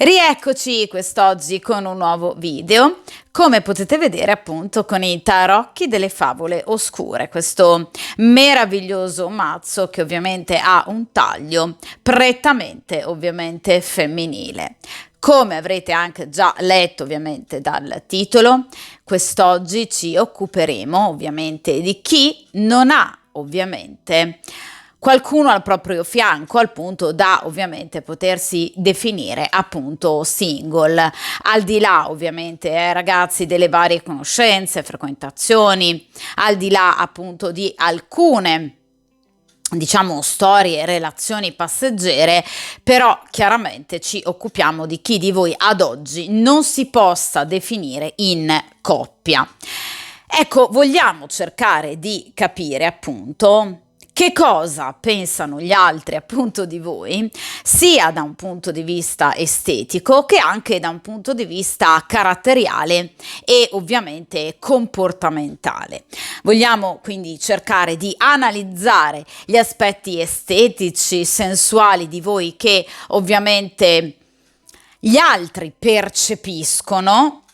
Rieccoci quest'oggi con un nuovo video, come potete vedere appunto con i tarocchi delle favole oscure, questo meraviglioso mazzo che ovviamente ha un taglio prettamente ovviamente femminile. Come avrete anche già letto ovviamente dal titolo, quest'oggi ci occuperemo ovviamente di chi non ha ovviamente qualcuno al proprio fianco al punto da ovviamente potersi definire appunto single, al di là ovviamente ragazzi delle varie conoscenze, frequentazioni, al di là appunto di alcune diciamo storie, relazioni passeggere, però chiaramente ci occupiamo di chi di voi ad oggi non si possa definire in coppia. Ecco, vogliamo cercare di capire appunto che cosa pensano gli altri appunto di voi, sia da un punto di vista estetico che anche da un punto di vista caratteriale e ovviamente comportamentale. Vogliamo quindi cercare di analizzare gli aspetti estetici, sensuali di voi che ovviamente gli altri percepiscono,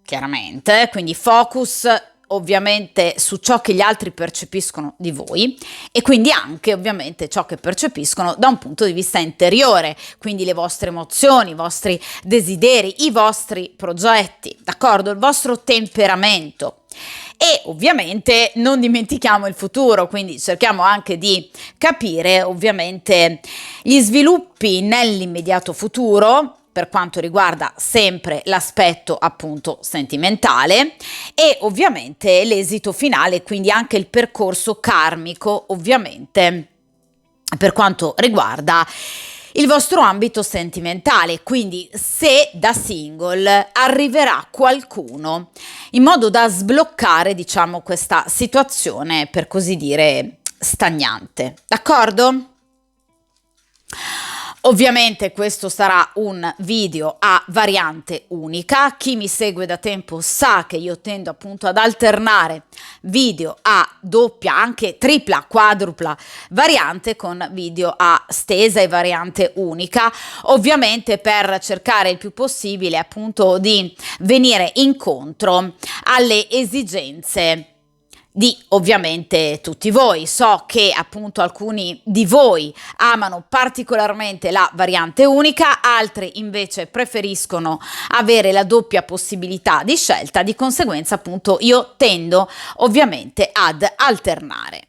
chiaramente, quindi focus ovviamente su ciò che gli altri percepiscono di voi e quindi anche ovviamente ciò che percepiscono da un punto di vista interiore, quindi le vostre emozioni, i vostri desideri, i vostri progetti, d'accordo? Il vostro temperamento. E ovviamente non dimentichiamo il futuro, quindi cerchiamo anche di capire ovviamente gli sviluppi nell'immediato futuro per quanto riguarda sempre l'aspetto appunto sentimentale e ovviamente l'esito finale, quindi anche il percorso karmico ovviamente per quanto riguarda il vostro ambito sentimentale, quindi se da single arriverà qualcuno in modo da sbloccare diciamo questa situazione per così dire stagnante, d'accordo? Ovviamente questo sarà un video a variante unica, chi mi segue da tempo sa che io tendo appunto ad alternare video a doppia, anche tripla, quadrupla variante con video a stesa e variante unica, ovviamente per cercare il più possibile appunto di venire incontro alle esigenze di ovviamente tutti voi. So che appunto alcuni di voi amano particolarmente la variante unica, altri invece preferiscono avere la doppia possibilità di scelta, di conseguenza appunto io tendo ovviamente ad alternare.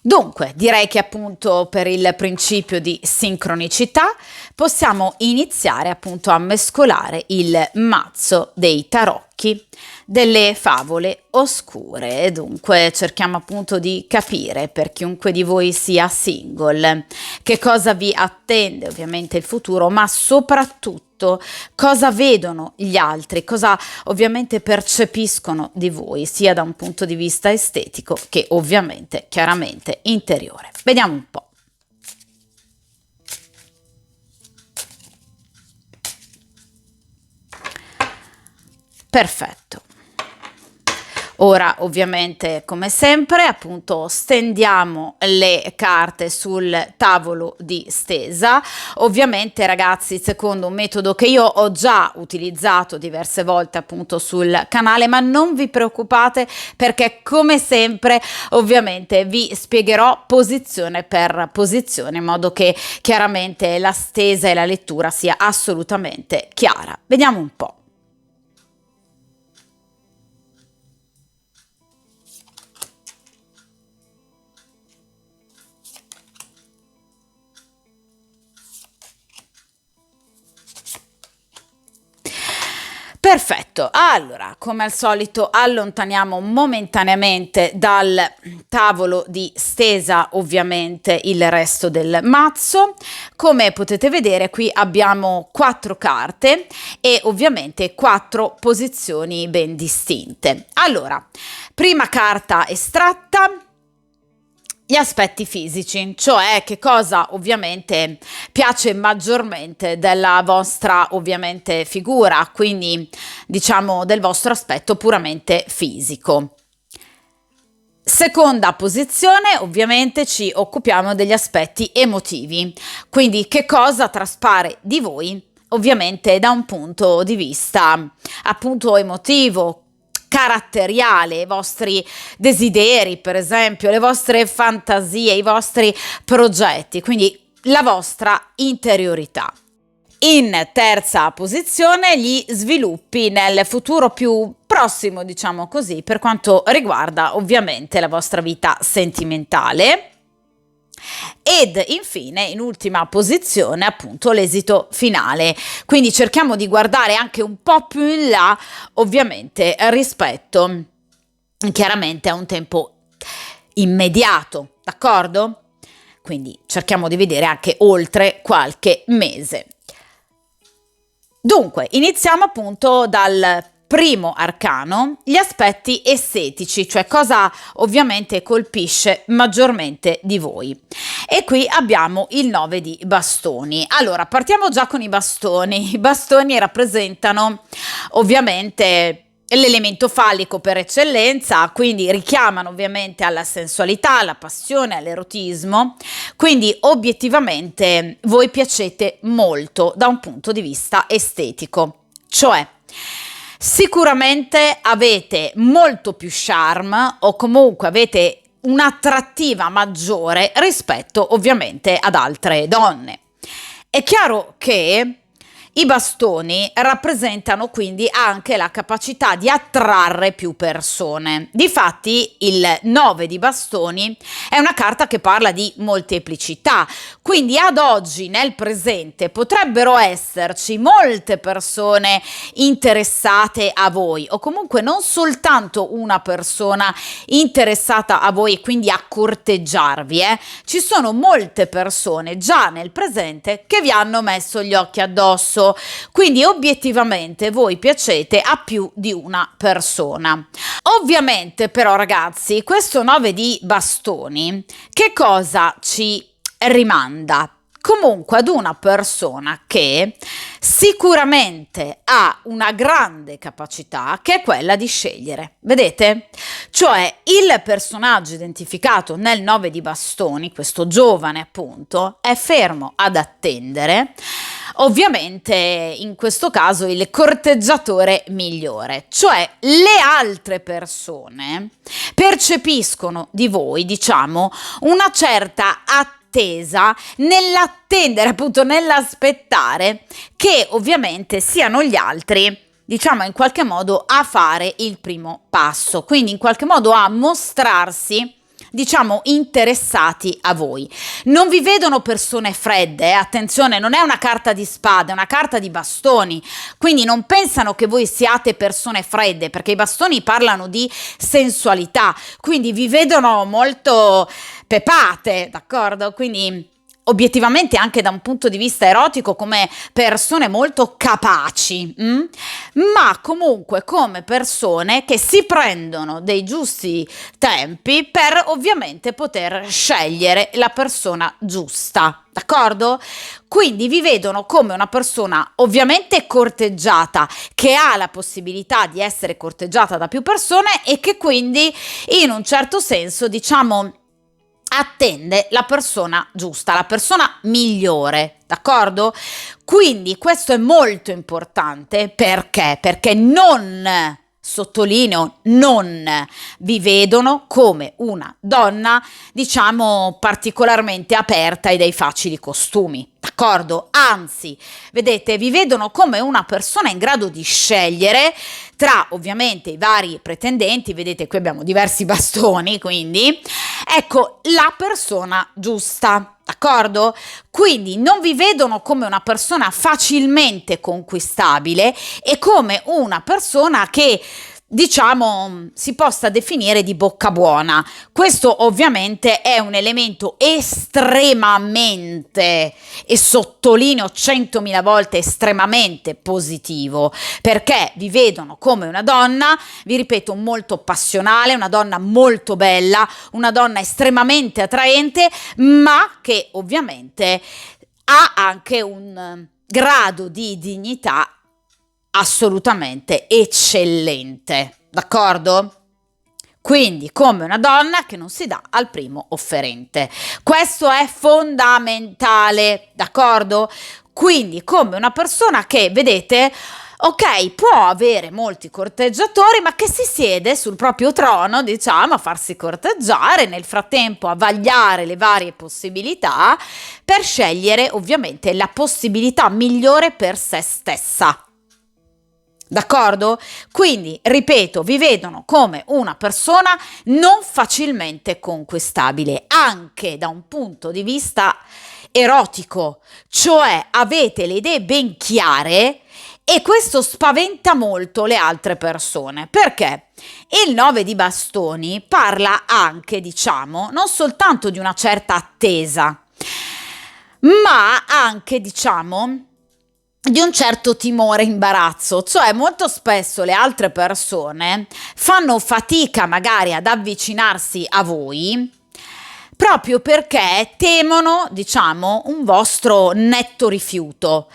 Dunque, direi che appunto per il principio di sincronicità possiamo iniziare appunto a mescolare il mazzo dei tarocchi delle favole oscure. Dunque cerchiamo appunto di capire, per chiunque di voi sia single, che cosa vi attende ovviamente il futuro, ma soprattutto cosa vedono gli altri, cosa ovviamente percepiscono di voi, sia da un punto di vista estetico che ovviamente chiaramente interiore. Vediamo un po'. Perfetto. Ora ovviamente come sempre appunto stendiamo le carte sul tavolo di stesa, ovviamente ragazzi secondo un metodo che io ho già utilizzato diverse volte appunto sul canale, ma non vi preoccupate perché come sempre ovviamente vi spiegherò posizione per posizione in modo che chiaramente la stesa e la lettura sia assolutamente chiara. Vediamo un po'. Perfetto, allora come al solito allontaniamo momentaneamente dal tavolo di stesa ovviamente il resto del mazzo. Come potete vedere qui abbiamo 4 carte e ovviamente 4 posizioni ben distinte. Allora, prima carta estratta. Gli aspetti fisici, cioè che cosa ovviamente piace maggiormente della vostra ovviamente figura, quindi diciamo del vostro aspetto puramente fisico. Seconda posizione, ovviamente ci occupiamo degli aspetti emotivi, quindi che cosa traspare di voi, ovviamente da un punto di vista appunto emotivo, caratteriale, i vostri desideri, per esempio, le vostre fantasie, i vostri progetti, quindi la vostra interiorità. In terza posizione, gli sviluppi nel futuro più prossimo, diciamo così, per quanto riguarda ovviamente la vostra vita sentimentale. Ed infine, in ultima posizione, appunto l'esito finale. Quindi cerchiamo di guardare anche un po' più in là, ovviamente, rispetto chiaramente a un tempo immediato, d'accordo? Quindi cerchiamo di vedere anche oltre qualche mese. Dunque, iniziamo appunto dal primo arcano, gli aspetti estetici, cioè cosa ovviamente colpisce maggiormente di voi. E qui abbiamo il 9 di bastoni. Allora, partiamo già con i bastoni. I bastoni rappresentano ovviamente l'elemento fallico per eccellenza, quindi richiamano ovviamente alla sensualità, alla passione, all'erotismo, quindi obiettivamente voi piacete molto da un punto di vista estetico, cioè sicuramente avete molto più charme o comunque avete un'attrattiva maggiore rispetto ovviamente ad altre donne. È chiaro che i bastoni rappresentano quindi anche la capacità di attrarre più persone. Difatti il 9 di bastoni è una carta che parla di molteplicità, quindi ad oggi nel presente potrebbero esserci molte persone interessate a voi o comunque non soltanto una persona interessata a voi, quindi a corteggiarvi, ci sono molte persone già nel presente che vi hanno messo gli occhi addosso. Quindi obiettivamente voi piacete a più di una persona. Ovviamente però ragazzi, questo 9 di bastoni che cosa ci rimanda? Comunque ad una persona che sicuramente ha una grande capacità che è quella di scegliere, vedete? Cioè il personaggio identificato nel 9 di bastoni, questo giovane appunto, è fermo ad attendere, ovviamente in questo caso il corteggiatore migliore, cioè le altre persone percepiscono di voi, diciamo, una certa attesa nell'attendere, appunto nell'aspettare che ovviamente siano gli altri, diciamo in qualche modo a fare il primo passo, quindi in qualche modo a mostrarsi, diciamo, interessati a voi. Non vi vedono persone fredde, attenzione, non è una carta di spade, è una carta di bastoni, quindi non pensano che voi siate persone fredde, perché i bastoni parlano di sensualità, quindi vi vedono molto pepate, d'accordo? Quindi obiettivamente anche da un punto di vista erotico come persone molto capaci, ma comunque come persone che si prendono dei giusti tempi per ovviamente poter scegliere la persona giusta, d'accordo? Quindi vi vedono come una persona ovviamente corteggiata, che ha la possibilità di essere corteggiata da più persone e che quindi in un certo senso, diciamo, attende la persona giusta, la persona migliore, d'accordo? Quindi questo è molto importante perché? Perché non, sottolineo, non vi vedono come una donna, diciamo, particolarmente aperta e dei facili costumi. D'accordo? Anzi, vedete, vi vedono come una persona in grado di scegliere tra ovviamente i vari pretendenti, vedete qui abbiamo diversi bastoni, quindi ecco la persona giusta, d'accordo? Quindi non vi vedono come una persona facilmente conquistabile e come una persona che, diciamo, si possa definire di bocca buona. Questo ovviamente è un elemento estremamente, e sottolineo 100.000 volte, estremamente positivo, perché vi vedono come una donna, vi ripeto, molto passionale, una donna molto bella, una donna estremamente attraente, ma che ovviamente ha anche un grado di dignità assolutamente eccellente, d'accordo? quindi come una donna che non si dà al primo offerente. Questo è fondamentale, d'accordo? Quindi come una persona che, vedete, ok, può avere molti corteggiatori, ma che si siede sul proprio trono, diciamo, a farsi corteggiare, nel frattempo a vagliare le varie possibilità per scegliere ovviamente la possibilità migliore per se stessa. D'accordo? Quindi, ripeto, vi vedono come una persona non facilmente conquistabile, anche da un punto di vista erotico, cioè avete le idee ben chiare e questo spaventa molto le altre persone. Perché? Il 9 di bastoni parla anche, diciamo, non soltanto di una certa attesa, ma anche, diciamo, di un certo timore e imbarazzo, cioè molto spesso le altre persone fanno fatica magari ad avvicinarsi a voi proprio perché temono, diciamo, un vostro netto rifiuto.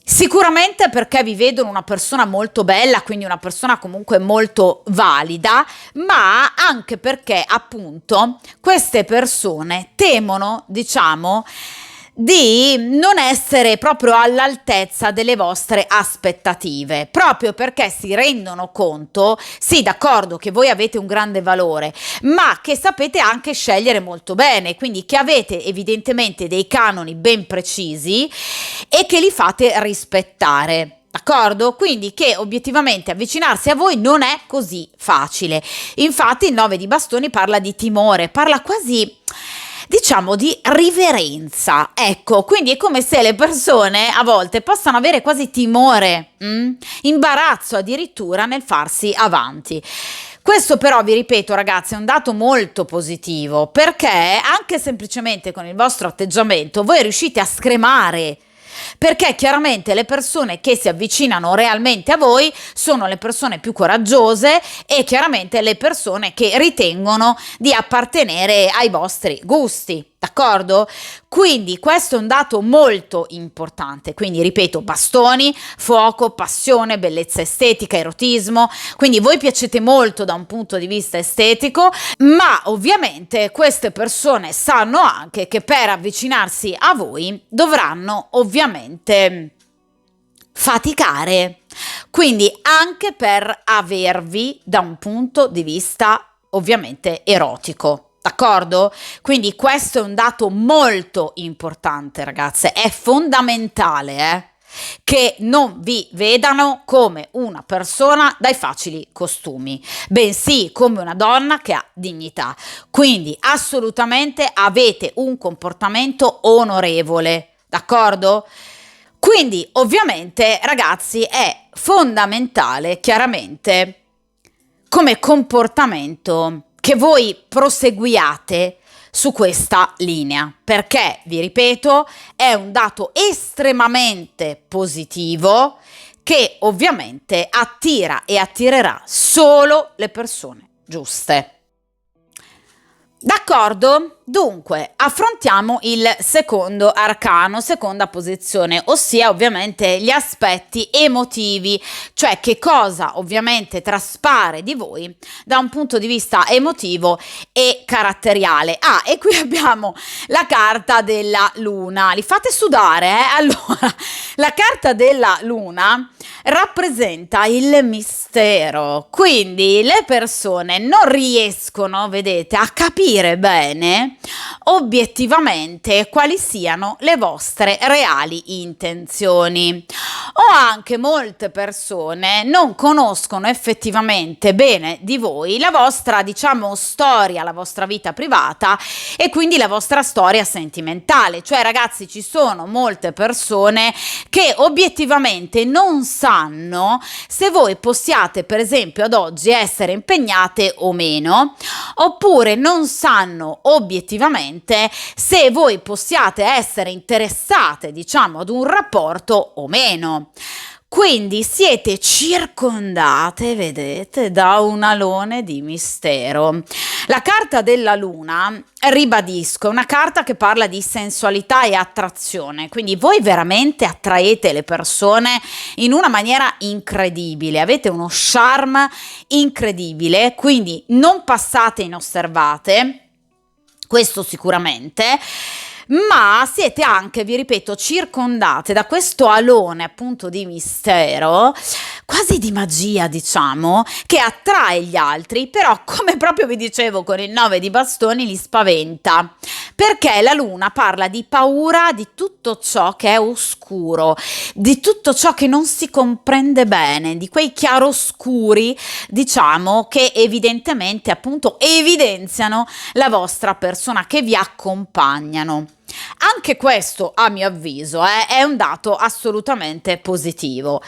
Sicuramente perché vi vedono una persona molto bella, quindi una persona comunque molto valida, ma anche perché appunto queste persone temono, diciamo, di non essere proprio all'altezza delle vostre aspettative, proprio perché si rendono conto, sì, d'accordo, che voi avete un grande valore, ma che sapete anche scegliere molto bene, quindi che avete evidentemente dei canoni ben precisi e che li fate rispettare. D'accordo? Quindi che obiettivamente avvicinarsi a voi non è così facile. Infatti il 9 di bastoni parla di timore, parla quasi, diciamo, di riverenza, ecco, quindi è come se le persone a volte possano avere quasi timore, imbarazzo addirittura nel farsi avanti. Questo però, vi ripeto ragazzi, è un dato molto positivo, perché anche semplicemente con il vostro atteggiamento voi riuscite a scremare, perché chiaramente le persone che si avvicinano realmente a voi sono le persone più coraggiose e chiaramente le persone che ritengono di appartenere ai vostri gusti. D'accordo? Quindi questo è un dato molto importante. Quindi ripeto, bastoni, fuoco, passione, bellezza estetica, erotismo. Quindi voi piacete molto da un punto di vista estetico, ma ovviamente queste persone sanno anche che per avvicinarsi a voi dovranno ovviamente faticare. Quindi anche per avervi da un punto di vista ovviamente erotico. D'accordo? Quindi questo è un dato molto importante, ragazze, è fondamentale, che non vi vedano come una persona dai facili costumi, bensì come una donna che ha dignità. Quindi assolutamente avete un comportamento onorevole, d'accordo? Quindi ovviamente, ragazzi, è fondamentale, chiaramente, come comportamento che voi proseguiate su questa linea, perché, vi ripeto, è un dato estremamente positivo che ovviamente attira e attirerà solo le persone giuste. D'accordo? Dunque, affrontiamo il secondo arcano, seconda posizione, ossia ovviamente gli aspetti emotivi, cioè che cosa ovviamente traspare di voi da un punto di vista emotivo e caratteriale. Ah, e qui abbiamo la carta della luna, li fate sudare, Allora, la carta della luna rappresenta il mistero, quindi le persone non riescono, vedete, a capire bene obiettivamente quali siano le vostre reali intenzioni, o anche molte persone non conoscono effettivamente bene di voi la vostra, diciamo, storia, la vostra vita privata e quindi la vostra storia sentimentale. Cioè, ragazzi, ci sono molte persone che obiettivamente non sanno se voi possiate, per esempio, ad oggi essere impegnate o meno, oppure non sanno obiettivamente se voi possiate essere interessate, diciamo, ad un rapporto o meno. Quindi siete circondate, vedete, da un alone di mistero. La carta della luna, ribadisco, è una carta che parla di sensualità e attrazione, quindi voi veramente attraete le persone in una maniera incredibile, avete uno charme incredibile, quindi non passate inosservate, questo sicuramente, ma siete anche, vi ripeto, circondate da questo alone appunto di mistero, quasi di magia, diciamo, che attrae gli altri, però come proprio vi dicevo con il 9 di bastoni li spaventa, perché la luna parla di paura di tutto ciò che è oscuro, di tutto ciò che non si comprende bene, di quei chiaroscuri, diciamo, che evidentemente appunto evidenziano la vostra persona, che vi accompagnano. Anche questo, a mio avviso, è un dato assolutamente positivo.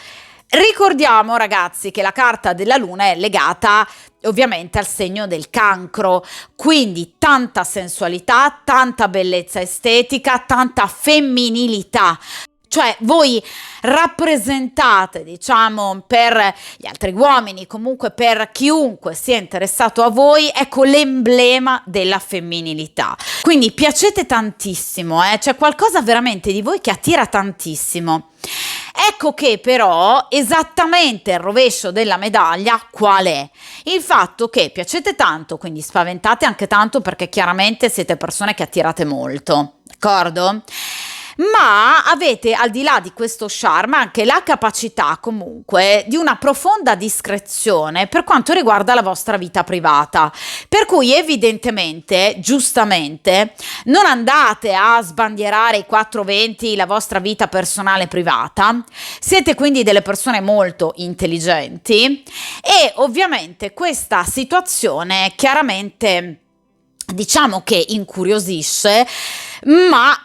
Ricordiamo, ragazzi, che la carta della luna è legata ovviamente al segno del cancro, quindi tanta sensualità, tanta bellezza estetica, tanta femminilità. Cioè voi rappresentate, diciamo, per gli altri uomini, comunque per chiunque sia interessato a voi, ecco l'emblema della femminilità. Quindi piacete tantissimo, c'è qualcosa veramente di voi che attira tantissimo. Ecco che però esattamente il rovescio della medaglia qual è? Il fatto che piacete tanto, quindi spaventate anche tanto perché chiaramente siete persone che attirate molto, d'accordo? Ma avete, al di là di questo charme, anche la capacità comunque di una profonda discrezione per quanto riguarda la vostra vita privata, per cui evidentemente, giustamente, non andate a sbandierare i 420 la vostra vita personale privata, siete quindi delle persone molto intelligenti e ovviamente questa situazione chiaramente, diciamo che incuriosisce, ma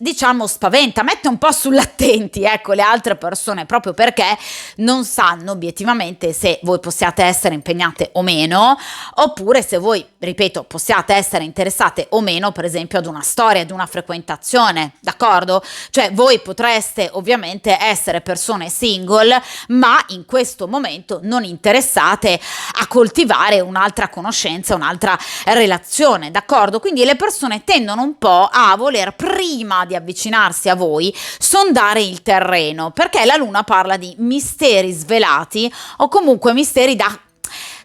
diciamo spaventa, mette un po' sull'attenti, ecco, le altre persone, proprio perché non sanno obiettivamente se voi possiate essere impegnate o meno, oppure se voi, ripeto, possiate essere interessate o meno, per esempio, ad una storia, ad una frequentazione, d'accordo? Cioè voi potreste ovviamente essere persone single, ma in questo momento non interessate a coltivare un'altra conoscenza, un'altra relazione, d'accordo? Quindi le persone tendono un po' a voler, prima di avvicinarsi a voi, sondare il terreno, perché la luna parla di misteri svelati o comunque misteri da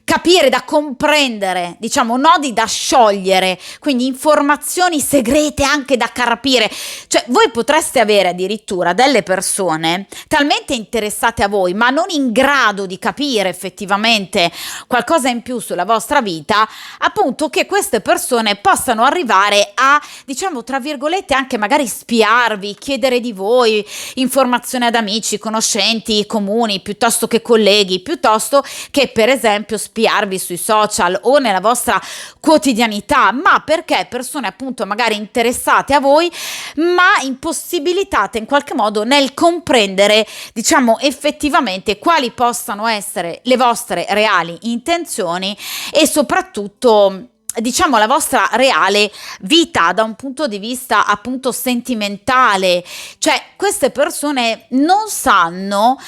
capire, da comprendere, diciamo nodi da sciogliere, quindi informazioni segrete anche da capire. Cioè voi potreste avere addirittura delle persone talmente interessate a voi ma non in grado di capire effettivamente qualcosa in più sulla vostra vita, appunto, che queste persone possano arrivare a, diciamo tra virgolette, anche magari spiarvi, chiedere di voi informazioni ad amici, conoscenti, comuni, piuttosto che colleghi, piuttosto che per esempio spiarvi sui social o nella vostra quotidianità, ma perché persone appunto magari interessate a voi ma impossibilitate in qualche modo nel comprendere, diciamo, effettivamente quali possano essere le vostre reali intenzioni e soprattutto, diciamo, la vostra reale vita da un punto di vista appunto sentimentale. Cioè queste persone non sanno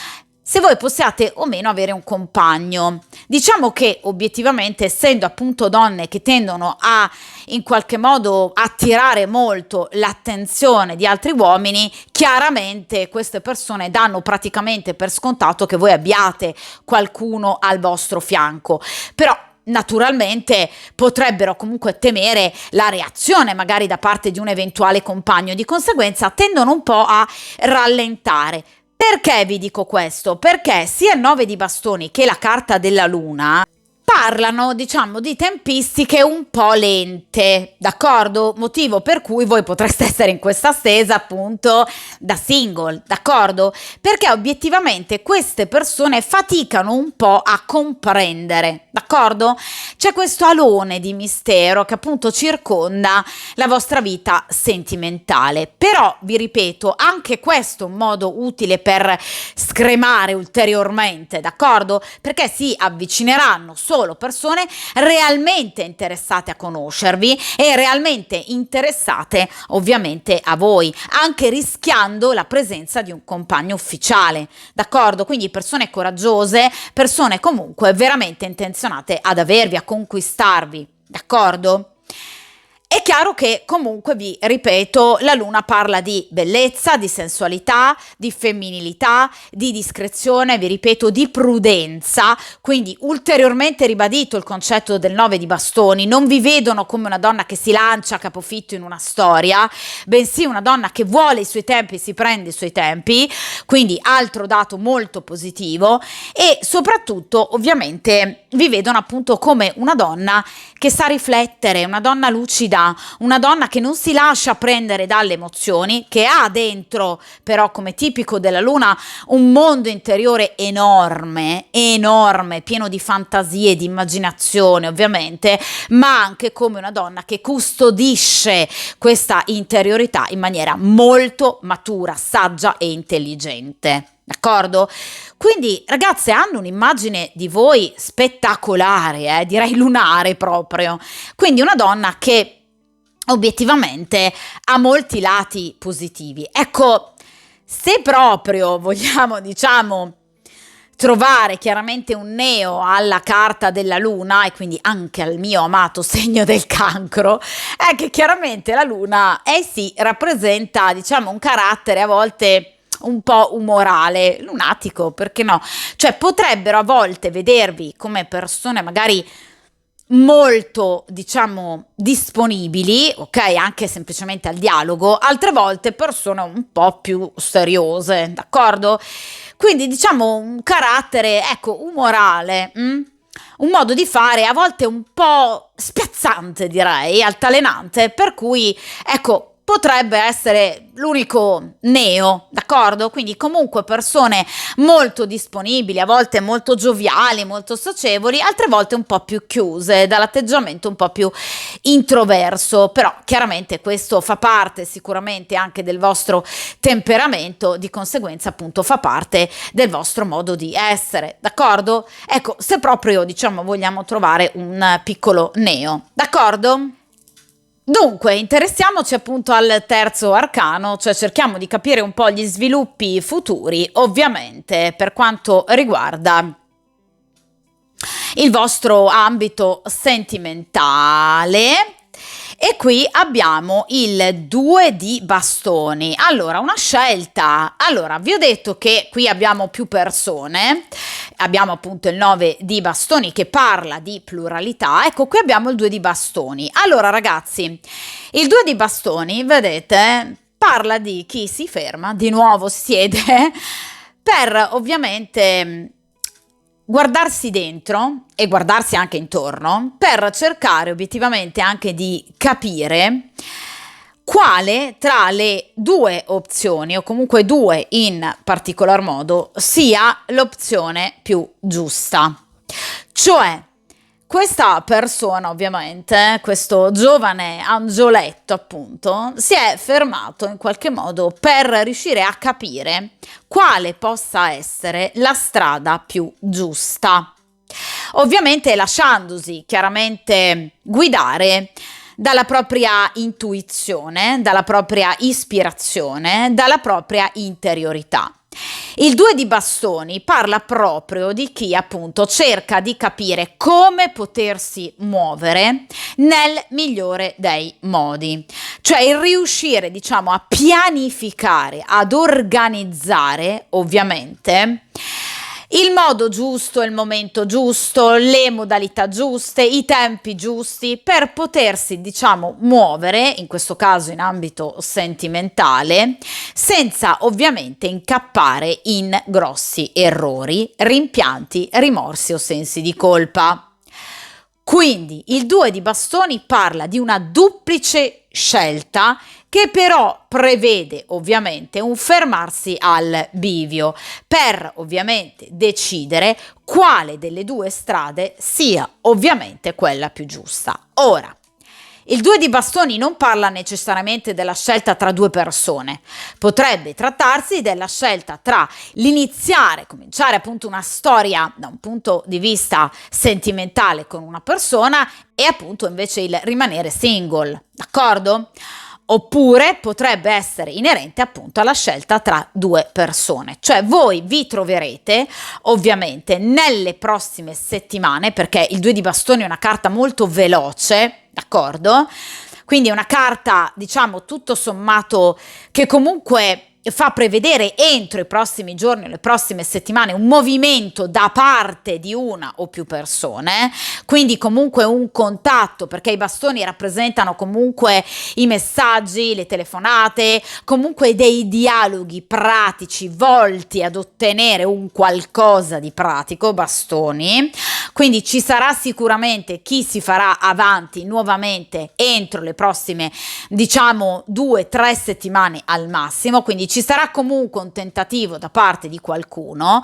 se voi possiate o meno avere un compagno. Diciamo che obiettivamente, essendo appunto donne che tendono a in qualche modo attirare molto l'attenzione di altri uomini, chiaramente queste persone danno praticamente per scontato che voi abbiate qualcuno al vostro fianco. Però naturalmente potrebbero comunque temere la reazione magari da parte di un eventuale compagno, di conseguenza tendono un po' a rallentare. Perché vi dico questo? Perché sia il 9 di bastoni che la carta della luna parlano, diciamo, di tempistiche un po' lente, d'accordo? Motivo per cui voi potreste essere in questa stesa appunto da single, d'accordo? Perché obiettivamente queste persone faticano un po' a comprendere, d'accordo? C'è questo alone di mistero che appunto circonda la vostra vita sentimentale, però vi ripeto, anche questo è un modo utile per scremare ulteriormente, d'accordo? Perché si avvicineranno solo solo persone realmente interessate a conoscervi e realmente interessate ovviamente a voi, anche rischiando la presenza di un compagno ufficiale, d'accordo? Quindi persone coraggiose, persone comunque veramente intenzionate ad avervi, a conquistarvi, d'accordo? È chiaro che comunque, vi ripeto, la luna parla di bellezza, di sensualità, di femminilità, di discrezione, vi ripeto, di prudenza, quindi ulteriormente ribadito il concetto del 9 di bastoni. Non vi vedono come una donna che si lancia a capofitto in una storia, bensì una donna che vuole i suoi tempi, si prende i suoi tempi, quindi altro dato molto positivo. E soprattutto ovviamente vi vedono appunto come una donna che sa riflettere, una donna lucida, una donna che non si lascia prendere dalle emozioni, che ha dentro però, come tipico della luna, un mondo interiore enorme, enorme, pieno di fantasie, di immaginazione ovviamente, ma anche come una donna che custodisce questa interiorità in maniera molto matura, saggia e intelligente. D'accordo? Quindi ragazze, hanno un'immagine di voi spettacolare, direi lunare proprio. Quindi una donna che obiettivamente ha molti lati positivi. Ecco, se proprio vogliamo, diciamo, trovare chiaramente un neo alla carta della luna e quindi anche al mio amato segno del cancro, è che chiaramente la luna, sì, rappresenta, diciamo, un carattere a volte un po' umorale, lunatico, perché no? Cioè potrebbero a volte vedervi come persone magari molto, diciamo, disponibili, ok, anche semplicemente al dialogo, altre volte persone un po' più seriose, d'accordo? Quindi diciamo un carattere, ecco, umorale, un modo di fare a volte un po' spiazzante, direi, altalenante, per cui, ecco, potrebbe essere l'unico neo, d'accordo? Quindi comunque persone molto disponibili, a volte molto gioviali, molto socievoli, altre volte un po' più chiuse, dall'atteggiamento un po' più introverso, però chiaramente questo fa parte sicuramente anche del vostro temperamento, di conseguenza appunto fa parte del vostro modo di essere, d'accordo? Ecco, se proprio diciamo vogliamo trovare un piccolo neo, d'accordo? Dunque, interessiamoci appunto al terzo arcano, cioè cerchiamo di capire un po' gli sviluppi futuri, ovviamente per quanto riguarda il vostro ambito sentimentale. E qui abbiamo il 2 di bastoni. Allora, una scelta. Allora, vi ho detto che qui abbiamo più persone, abbiamo appunto il 9 di bastoni che parla di pluralità. Ecco, qui abbiamo il 2 di bastoni. Allora, ragazzi, il 2 di bastoni, vedete, parla di chi si ferma, di nuovo si siede, per ovviamente guardarsi dentro e guardarsi anche intorno per cercare obiettivamente anche di capire quale tra le due opzioni, o comunque due in particolar modo, sia l'opzione più giusta. Cioè, questa persona, ovviamente, questo giovane angioletto, appunto, si è fermato in qualche modo per riuscire a capire quale possa essere la strada più giusta. Ovviamente lasciandosi chiaramente guidare dalla propria intuizione, dalla propria ispirazione, dalla propria interiorità. Il 2 di bastoni parla proprio di chi appunto cerca di capire come potersi muovere nel migliore dei modi, cioè il riuscire, diciamo, a pianificare, ad organizzare ovviamente il modo giusto, il momento giusto, le modalità giuste, i tempi giusti per potersi, diciamo, muovere, in questo caso in ambito sentimentale, senza ovviamente incappare in grossi errori, rimpianti, rimorsi o sensi di colpa. Quindi il 2 di bastoni parla di una duplice scelta che però prevede ovviamente un fermarsi al bivio per ovviamente decidere quale delle due strade sia ovviamente quella più giusta. Ora, Il 2 di bastoni non parla necessariamente della scelta tra due persone, potrebbe trattarsi della scelta tra l'iniziare, cominciare appunto una storia da un punto di vista sentimentale con una persona e appunto invece il rimanere single, d'accordo? Oppure potrebbe essere inerente appunto alla scelta tra due persone, cioè voi vi troverete ovviamente nelle prossime settimane, perché il 2 di bastoni è una carta molto veloce, d'accordo? Quindi è una carta, diciamo, tutto sommato che comunque fa prevedere entro i prossimi giorni o le prossime settimane un movimento da parte di una o più persone, quindi comunque un contatto, perché i bastoni rappresentano comunque i messaggi, le telefonate, comunque dei dialoghi pratici volti ad ottenere un qualcosa di pratico, bastoni. Quindi ci sarà sicuramente chi si farà avanti nuovamente entro le prossime, diciamo, 2-3 settimane al massimo, quindi ci sarà comunque un tentativo da parte di qualcuno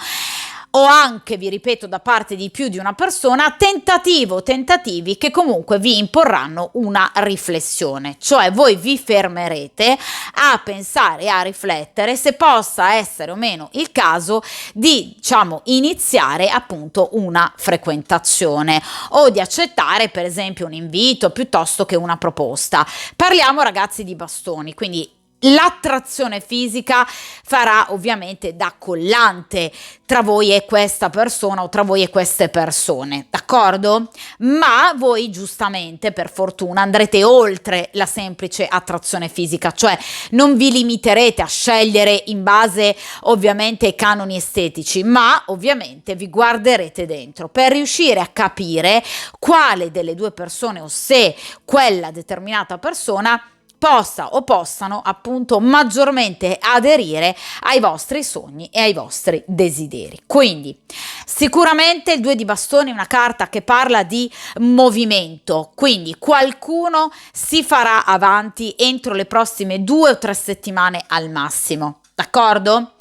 o anche, vi ripeto, da parte di più di una persona, tentativi che comunque vi imporranno una riflessione, cioè voi vi fermerete a pensare e a riflettere se possa essere o meno il caso di, diciamo, iniziare appunto una frequentazione o di accettare per esempio un invito piuttosto che una proposta. Parliamo, ragazzi, di bastoni, quindi l'attrazione fisica farà ovviamente da collante tra voi e questa persona o tra voi e queste persone, d'accordo? Ma voi giustamente, per fortuna, andrete oltre la semplice attrazione fisica, cioè non vi limiterete a scegliere in base ovviamente ai canoni estetici, ma ovviamente vi guarderete dentro per riuscire a capire quale delle due persone o se quella determinata persona possa o possano appunto maggiormente aderire ai vostri sogni e ai vostri desideri. Quindi sicuramente il 2 di bastoni è una carta che parla di movimento, quindi qualcuno si farà avanti entro le prossime 2 o 3 settimane al massimo, d'accordo?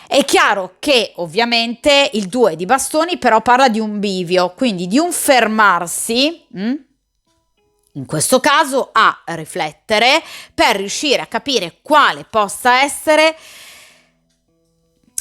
È chiaro che ovviamente il 2 di bastoni però parla di un bivio, quindi di un fermarsi, in questo caso a riflettere per riuscire a capire quale possa essere,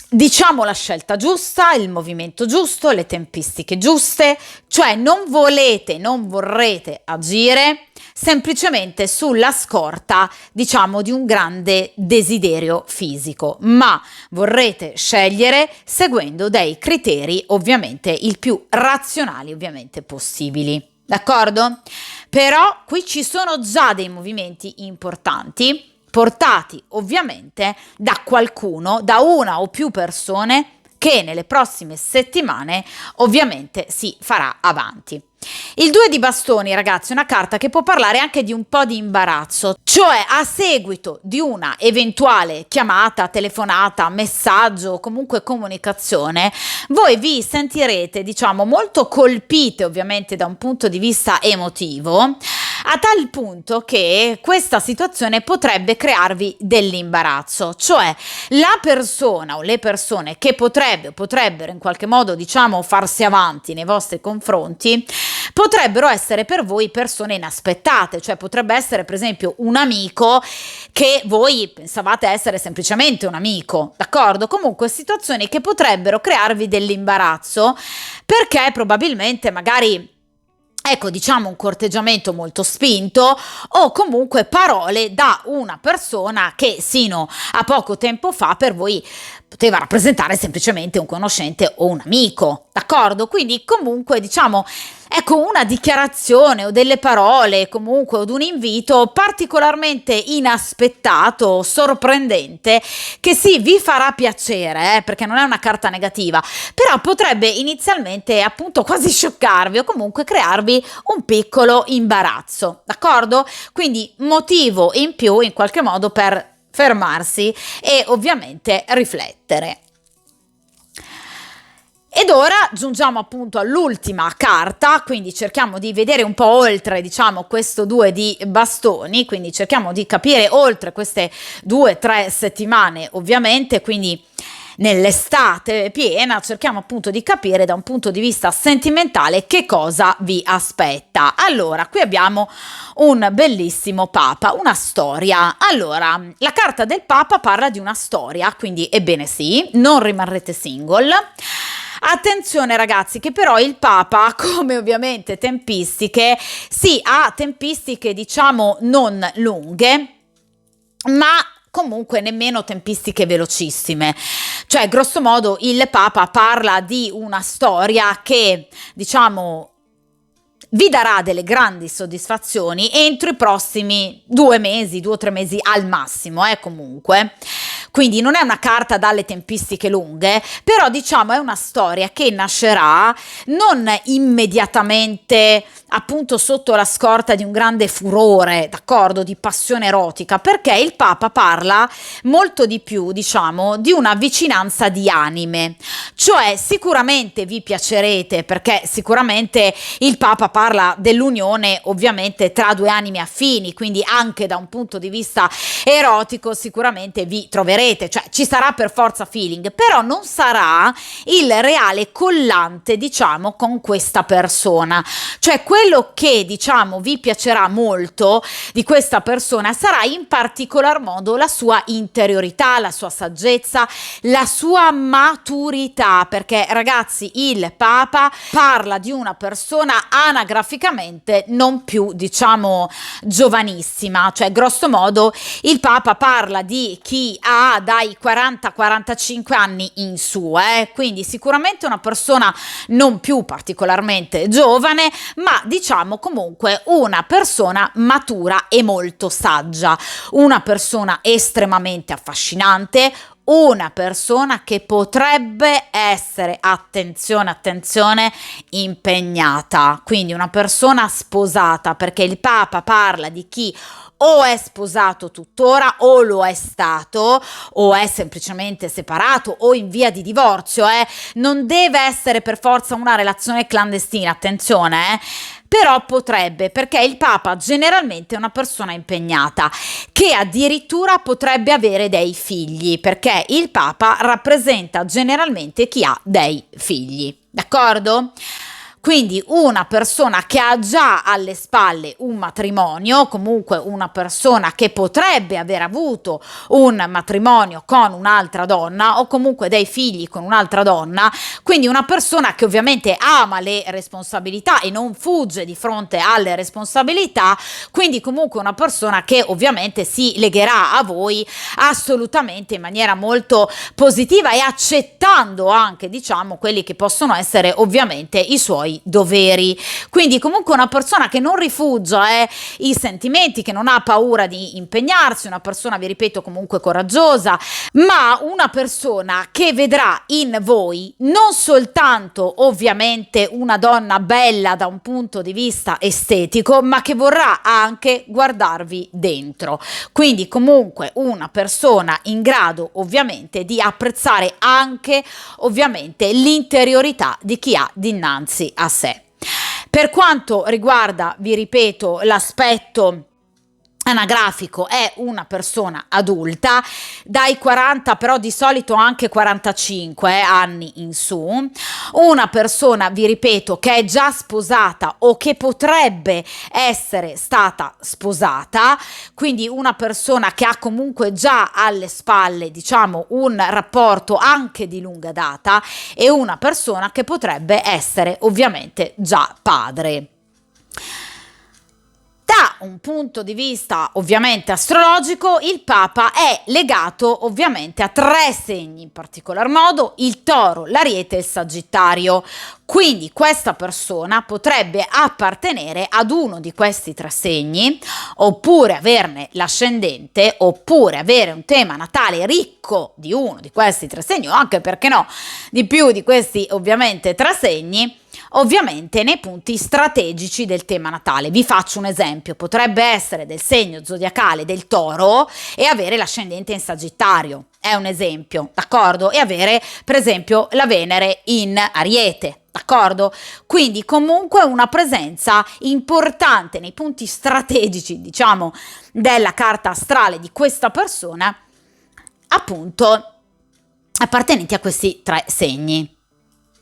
diciamo, la scelta giusta, il movimento giusto, le tempistiche giuste, cioè non vorrete agire semplicemente sulla scorta, diciamo, di un grande desiderio fisico, ma vorrete scegliere seguendo dei criteri ovviamente il più razionali ovviamente possibili. D'accordo? Però qui ci sono già dei movimenti importanti portati ovviamente da qualcuno, da una o più persone che nelle prossime settimane ovviamente si farà avanti. Il 2 di bastoni, ragazzi, è una carta che può parlare anche di un po' di imbarazzo, cioè a seguito di una eventuale chiamata, telefonata, messaggio o comunque comunicazione, voi vi sentirete, diciamo, molto colpite ovviamente da un punto di vista emotivo, a tal punto che questa situazione potrebbe crearvi dell'imbarazzo, cioè la persona o le persone che potrebbero in qualche modo, diciamo, farsi avanti nei vostri confronti potrebbero essere per voi persone inaspettate, cioè potrebbe essere per esempio un amico che voi pensavate essere semplicemente un amico, d'accordo? Comunque situazioni che potrebbero crearvi dell'imbarazzo perché probabilmente magari, ecco, diciamo, un corteggiamento molto spinto o comunque parole da una persona che sino a poco tempo fa per voi poteva rappresentare semplicemente un conoscente o un amico, d'accordo? Quindi comunque, diciamo, ecco, una dichiarazione o delle parole comunque o un invito particolarmente inaspettato, sorprendente, che sì, vi farà piacere, perché non è una carta negativa, però potrebbe inizialmente appunto quasi scioccarvi o comunque crearvi un piccolo imbarazzo, d'accordo? Quindi motivo in più in qualche modo per fermarsi e ovviamente riflettere. Ed ora giungiamo appunto all'ultima carta, quindi cerchiamo di vedere un po' oltre, diciamo, questo 2 di bastoni, quindi cerchiamo di capire oltre queste 2-3 settimane ovviamente, quindi nell'estate piena, cerchiamo appunto di capire da un punto di vista sentimentale che cosa vi aspetta. Allora, qui abbiamo un bellissimo Papa, una storia. Allora, la carta del Papa parla di una storia, quindi ebbene sì, non rimarrete single. Attenzione ragazzi, che però il Papa, come ovviamente tempistiche, sì, ha tempistiche diciamo non lunghe, ma comunque nemmeno tempistiche velocissime. Cioè, grosso modo, il Papa parla di una storia che, diciamo, vi darà delle grandi soddisfazioni entro i prossimi 2 mesi, 2 o 3 mesi al massimo, comunque. Quindi non è una carta dalle tempistiche lunghe, però diciamo è una storia che nascerà non immediatamente appunto sotto la scorta di un grande furore, d'accordo, di passione erotica, perché il Papa parla molto di più, diciamo, di una vicinanza di anime. Cioè sicuramente vi piacerete, perché sicuramente il Papa parla dell'unione ovviamente tra due anime affini, quindi anche da un punto di vista erotico sicuramente vi troverete, cioè ci sarà per forza feeling, però non sarà il reale collante diciamo con questa persona. Cioè quello che diciamo vi piacerà molto di questa persona sarà in particolar modo la sua interiorità, la sua saggezza, la sua maturità, perché ragazzi il Papa parla di una persona anagraficamente non più diciamo giovanissima, cioè grosso modo il Papa parla di chi ha dai 40-45 anni in su, quindi sicuramente una persona non più particolarmente giovane, ma diciamo comunque una persona matura e molto saggia, una persona estremamente affascinante, una persona che potrebbe essere, attenzione, impegnata, quindi una persona sposata, perché il Papa parla di chi o è sposato tuttora o lo è stato o è semplicemente separato o in via di divorzio, non deve essere per forza una relazione clandestina, attenzione, però potrebbe, perché il Papa generalmente è una persona impegnata che addirittura potrebbe avere dei figli, perché il Papa rappresenta generalmente chi ha dei figli, d'accordo? Quindi una persona che ha già alle spalle un matrimonio, comunque una persona che potrebbe aver avuto un matrimonio con un'altra donna o comunque dei figli con un'altra donna, quindi una persona che ovviamente ama le responsabilità e non fugge di fronte alle responsabilità, quindi comunque una persona che ovviamente si legherà a voi assolutamente in maniera molto positiva e accettando anche diciamo quelli che possono essere ovviamente i suoi doveri. Quindi comunque una persona che non rifugia i sentimenti, che non ha paura di impegnarsi, una persona, vi ripeto, comunque coraggiosa, ma una persona che vedrà in voi non soltanto ovviamente una donna bella da un punto di vista estetico, ma che vorrà anche guardarvi dentro. Quindi comunque una persona in grado ovviamente di apprezzare anche ovviamente l'interiorità di chi ha dinanzi a sé. Per quanto riguarda, vi ripeto, l'aspetto anagrafico, è una persona adulta dai 40 però di solito anche 45 anni in su, una persona, vi ripeto, che è già sposata o che potrebbe essere stata sposata, quindi una persona che ha comunque già alle spalle diciamo un rapporto anche di lunga data e una persona che potrebbe essere ovviamente già padre. Da un punto di vista ovviamente astrologico, il Papa è legato ovviamente a 3 segni in particolar modo: il Toro, l'Ariete e il Sagittario. Quindi questa persona potrebbe appartenere ad uno di questi 3 segni, oppure averne l'ascendente, oppure avere un tema natale ricco di uno di questi 3 segni, o anche, perché no, di più di questi ovviamente 3 segni, ovviamente nei punti strategici del tema natale. Vi faccio un esempio: potrebbe essere del segno zodiacale del Toro e avere l'ascendente in Sagittario, è un esempio, d'accordo? E avere per esempio la Venere in Ariete, d'accordo? Quindi comunque una presenza importante nei punti strategici diciamo della carta astrale di questa persona, appunto appartenenti a questi 3 segni.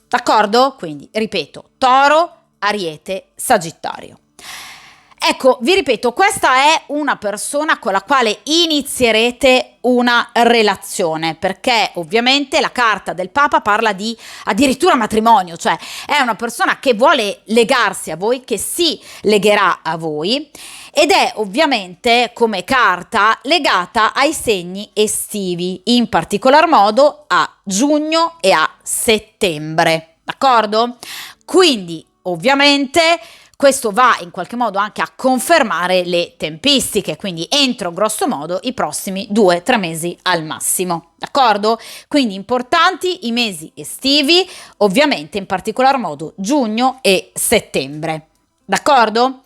D'accordo? Quindi, ripeto, Toro, Ariete, Sagittario. Ecco, vi ripeto, questa è una persona con la quale inizierete una relazione, perché ovviamente la carta del Papa parla di addirittura matrimonio, cioè è una persona che vuole legarsi a voi, che si legherà a voi, ed è ovviamente come carta legata ai segni estivi, in particolar modo a giugno e a settembre, d'accordo? Quindi ovviamente questo va in qualche modo anche a confermare le tempistiche, quindi entro grosso modo i prossimi 2-3 mesi al massimo, d'accordo? Quindi importanti i mesi estivi, ovviamente in particolar modo giugno e settembre, d'accordo?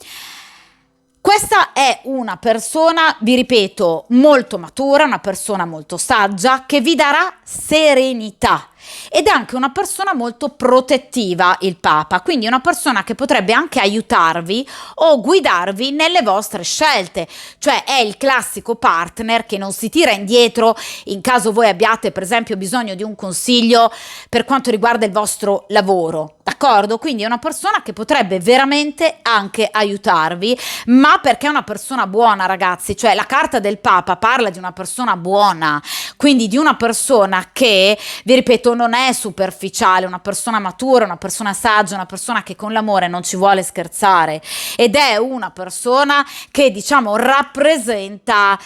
Questa è una persona, vi ripeto, molto matura, una persona molto saggia che vi darà serenità. Ed è anche una persona molto protettiva, il Papa, quindi una persona che potrebbe anche aiutarvi o guidarvi nelle vostre scelte, cioè è il classico partner che non si tira indietro in caso voi abbiate per esempio bisogno di un consiglio per quanto riguarda il vostro lavoro, d'accordo? Quindi è una persona che potrebbe veramente anche aiutarvi, ma perché è una persona buona, ragazzi, cioè la carta del Papa parla di una persona buona, quindi di una persona che, vi ripeto, non è superficiale, una persona matura, una persona saggia, una persona che con l'amore non ci vuole scherzare, ed è una persona che, diciamo, rappresenta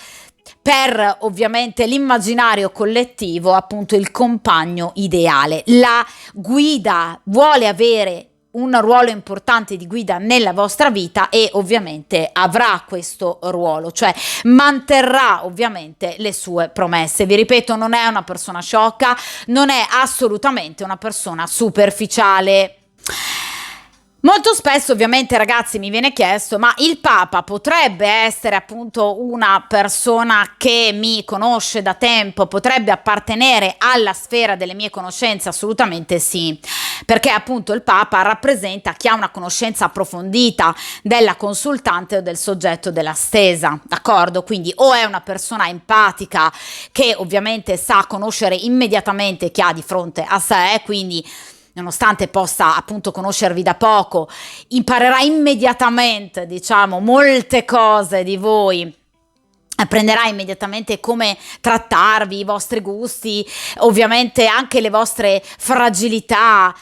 per ovviamente l'immaginario collettivo appunto il compagno ideale, la guida, vuole avere un ruolo importante di guida nella vostra vita e ovviamente avrà questo ruolo, cioè manterrà ovviamente le sue promesse. Vi ripeto, non è una persona sciocca, non è assolutamente una persona superficiale. Molto spesso ovviamente, ragazzi, mi viene chiesto, ma il Papa potrebbe essere appunto una persona che mi conosce da tempo, potrebbe appartenere alla sfera delle mie conoscenze? Assolutamente sì, perché appunto il Papa rappresenta chi ha una conoscenza approfondita della consultante o del soggetto della stesa, d'accordo? Quindi o è una persona empatica che ovviamente sa conoscere immediatamente chi ha di fronte a sé, quindi nonostante possa appunto conoscervi da poco, imparerà immediatamente, diciamo, molte cose di voi, apprenderà immediatamente come trattarvi, i vostri gusti, ovviamente anche le vostre fragilità,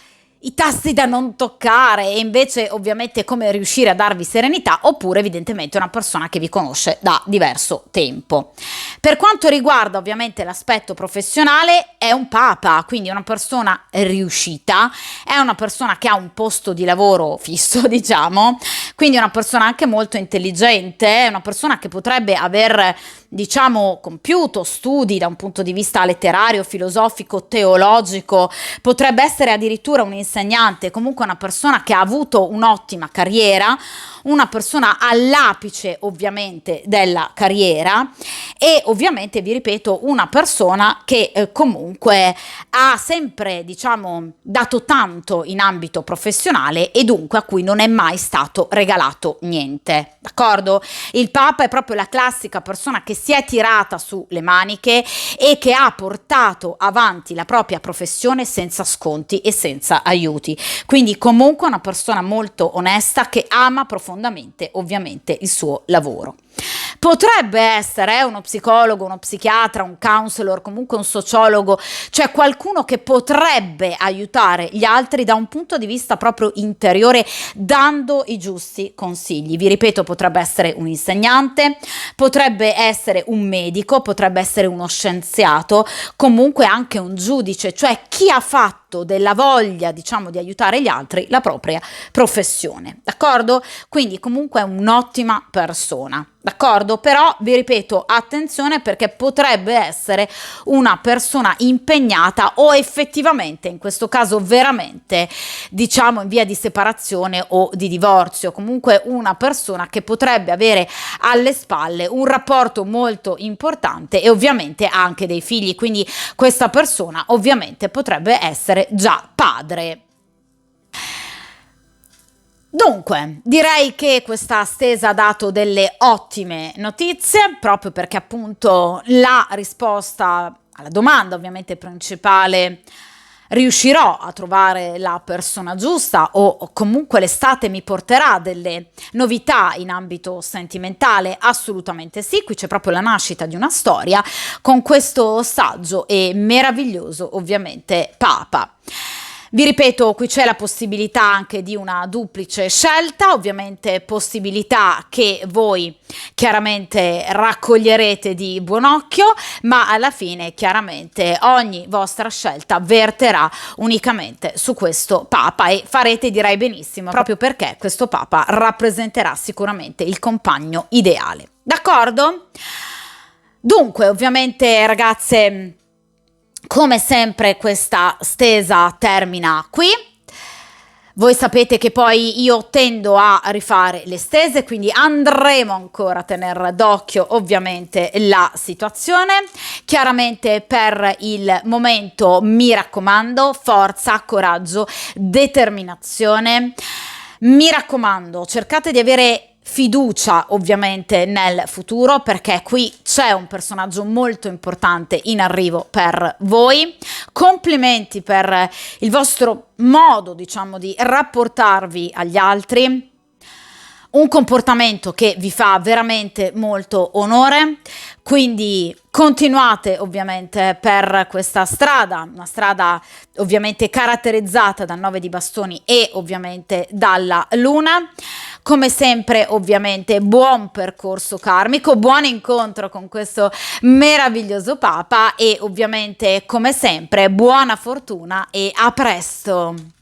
i tasti da non toccare, e invece ovviamente come riuscire a darvi serenità, oppure evidentemente una persona che vi conosce da diverso tempo. Per quanto riguarda ovviamente l'aspetto professionale, è un Papa, quindi è una persona riuscita, è una persona che ha un posto di lavoro fisso, diciamo, quindi è una persona anche molto intelligente, è una persona che potrebbe aver, diciamo, compiuto studi da un punto di vista letterario, filosofico, teologico, potrebbe essere addirittura un insegnante, comunque una persona che ha avuto un'ottima carriera, una persona all'apice ovviamente della carriera, e ovviamente vi ripeto una persona che comunque ha sempre, diciamo, dato tanto in ambito professionale e dunque a cui non è mai stato regalato niente, d'accordo? Il Papa è proprio la classica persona che si è tirata su le maniche e che ha portato avanti la propria professione senza sconti e senza aiuti, quindi comunque una persona molto onesta che ama profondamente ovviamente il suo lavoro. Potrebbe essere uno psicologo, uno psichiatra, un counselor, comunque un sociologo, cioè qualcuno che potrebbe aiutare gli altri da un punto di vista proprio interiore, dando i giusti consigli. Vi ripeto, potrebbe essere un insegnante, potrebbe essere un medico, potrebbe essere uno scienziato, comunque anche un giudice, cioè chi ha fatto della voglia, diciamo, di aiutare gli altri la propria professione, d'accordo? Quindi comunque è un'ottima persona, d'accordo? Però vi ripeto, attenzione, perché potrebbe essere una persona impegnata o effettivamente in questo caso veramente, diciamo, in via di separazione o di divorzio, comunque una persona che potrebbe avere alle spalle un rapporto molto importante e ovviamente anche dei figli, quindi questa persona ovviamente potrebbe essere già padre. Dunque, direi che questa stesa ha dato delle ottime notizie, proprio perché appunto la risposta alla domanda ovviamente principale: riuscirò a trovare la persona giusta o comunque l'estate mi porterà delle novità in ambito sentimentale? Assolutamente sì, qui c'è proprio la nascita di una storia con questo saggio e meraviglioso ovviamente Papa. Vi ripeto, qui c'è la possibilità anche di una duplice scelta, ovviamente possibilità che voi chiaramente raccoglierete di buon occhio, ma alla fine chiaramente ogni vostra scelta verterà unicamente su questo Papa e farete, direi, benissimo, proprio perché questo Papa rappresenterà sicuramente il compagno ideale. D'accordo? Dunque, ovviamente, ragazze, come sempre questa stesa termina qui. Voi sapete che poi io tendo a rifare le stese, quindi andremo ancora a tenere d'occhio ovviamente la situazione. Chiaramente per il momento mi raccomando, forza, coraggio, determinazione. Mi raccomando, cercate di avere fiducia ovviamente nel futuro, perché qui c'è un personaggio molto importante in arrivo per voi. Complimenti per il vostro modo, diciamo, di rapportarvi agli altri, un comportamento che vi fa veramente molto onore, quindi continuate ovviamente per questa strada, una strada ovviamente caratterizzata dal 9 di bastoni e ovviamente dalla luna. Come sempre ovviamente buon percorso karmico, buon incontro con questo meraviglioso Papa e ovviamente come sempre buona fortuna e a presto!